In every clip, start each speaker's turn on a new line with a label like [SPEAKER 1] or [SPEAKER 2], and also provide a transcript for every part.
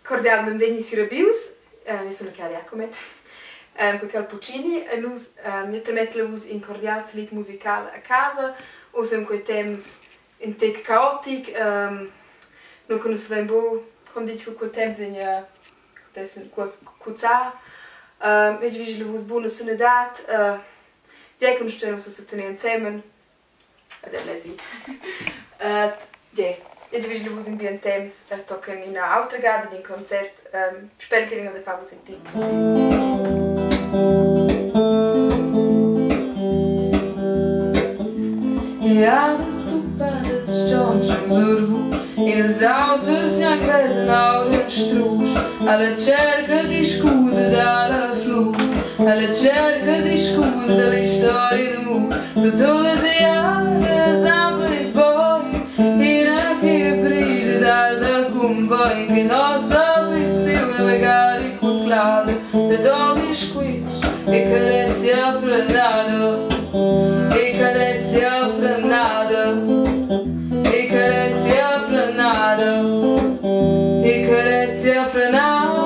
[SPEAKER 1] cordial benvegni Sirabius, io sono Chiara Jacomet, con Cal Puccini, e noi mettiamo in cordial salut musical a casa, usam quei temps in tec caotic, non conoscevamo bo, come dici quei temps in cuza, e vi vi vos buona sonodat, già conosciamo su tenere insieme, ed è lesi. E vi vi vos in bien temps toccano in altra gara in concert, spero che non le favo sentire. E adesso per scionciamo sorvu, ils autos ne cresen auren strusch, alla cerca di scuse dalla flu, alla cerca di scuse dalle storie d'amore, su tutte le altre sempre sboi, in anche prese dal convoi, che nostra pensione magari con clave, per dove squicci e carezze a frenata, e carezze a frenata, e carezze a frenata, e carezze a frenata.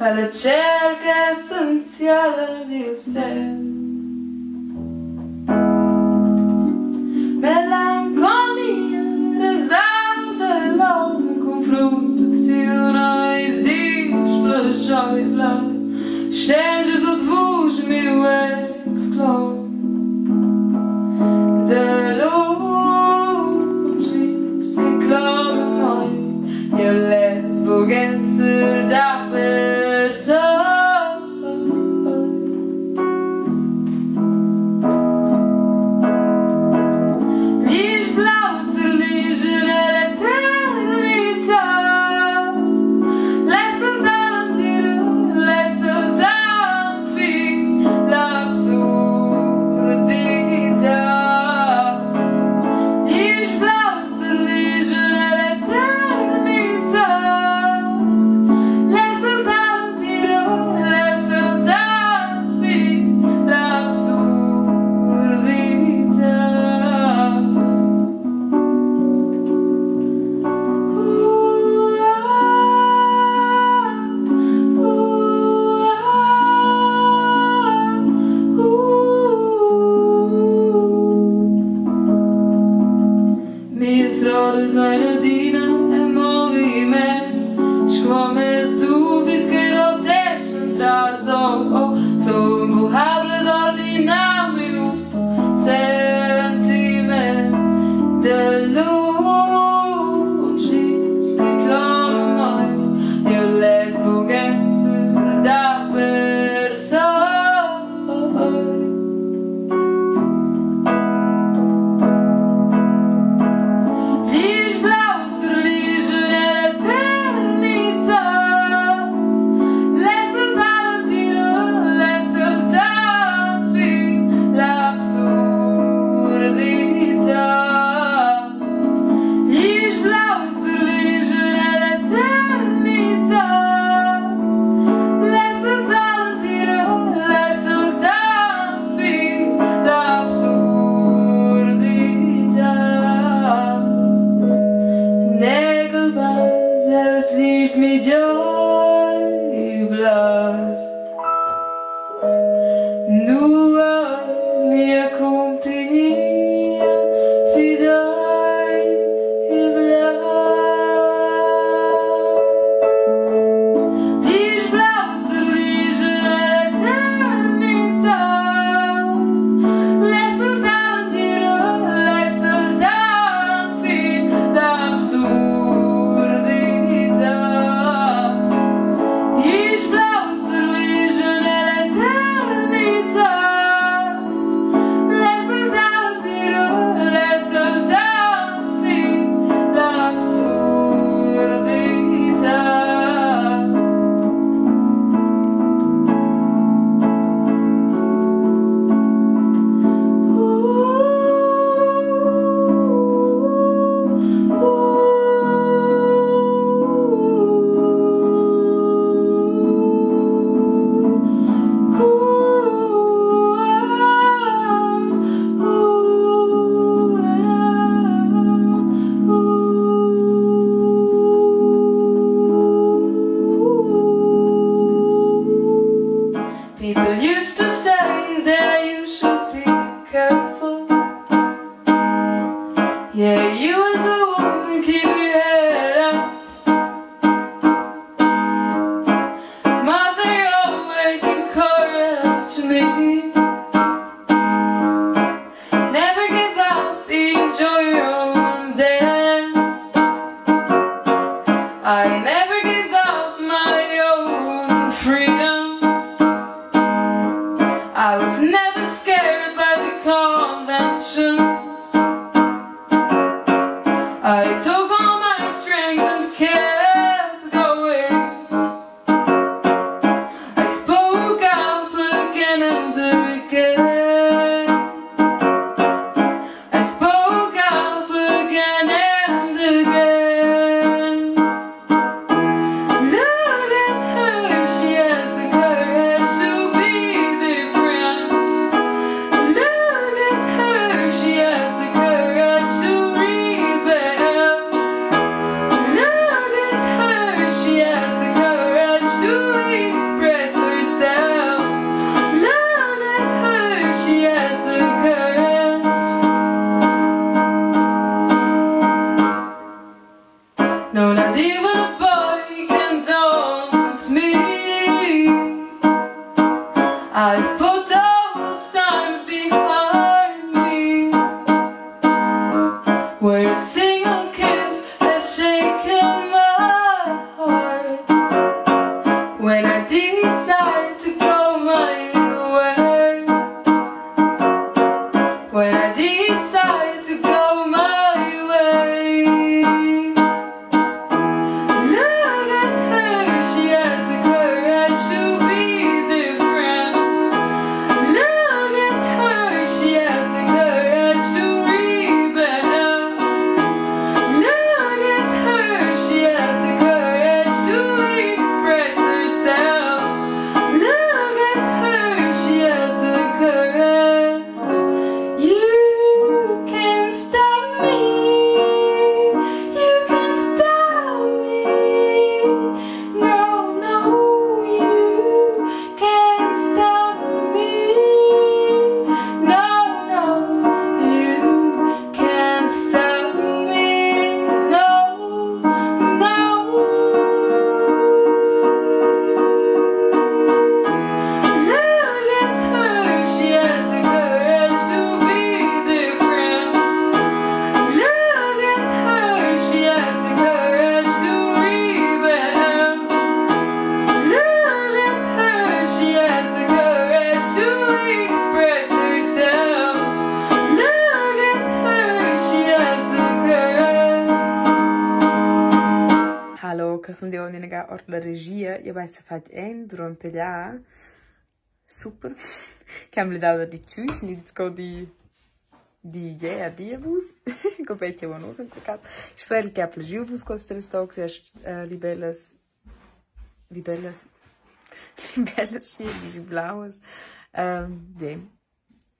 [SPEAKER 2] Alla cerca essenziale di sé, melancolia risada l'uomo in confronto di una isdisplagia e bla stenges od vos meu ex-clone de longe que clama mãe eu lesbo genser da gli alles eine Diener im Movimento. Escomes dúvidas que não deixam atrás, sou imborrável de ordinar meu sentimento de luzes que clamam eu les vergessen da persona. Dies blaues verliezen in eterniteit. Lessen talentine, lessen tafi, l'absurditeit. Dies blaues verliezen in eterniteit. Lessen talentine, lessen tafi, l'absurditeit. Nägelbad, es liegt mit joy blood. Nur mir compagnia fidei blood. Dies blaues verliezen eterniteit. Lessen talentine, lessen tafi, l'absurditeit. Dies blaues verliezen eterniteit. Lessen talentine, lessen tafi, l'absurditeit. People used to say that you should be careful. Yeah, you as a woman keep your head up. Mother always encouraged me. Never give up, enjoy your own dance. I never give up my own freedom. I was never scared by the conventions. sono di ogni or la regia, io vai a fare durante gli anni. Super. Che mi dava di tschüss, nicht go di idea di vus. Compete a nos in caso. Spero che abbia piaciuto vus queste tre storie, libellas schiene, blaues. Ja.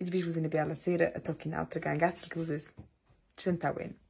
[SPEAKER 2] Ich wünsche euch eine bella sera, a tocchi in altra gang. Grazie a tutti. Ciao.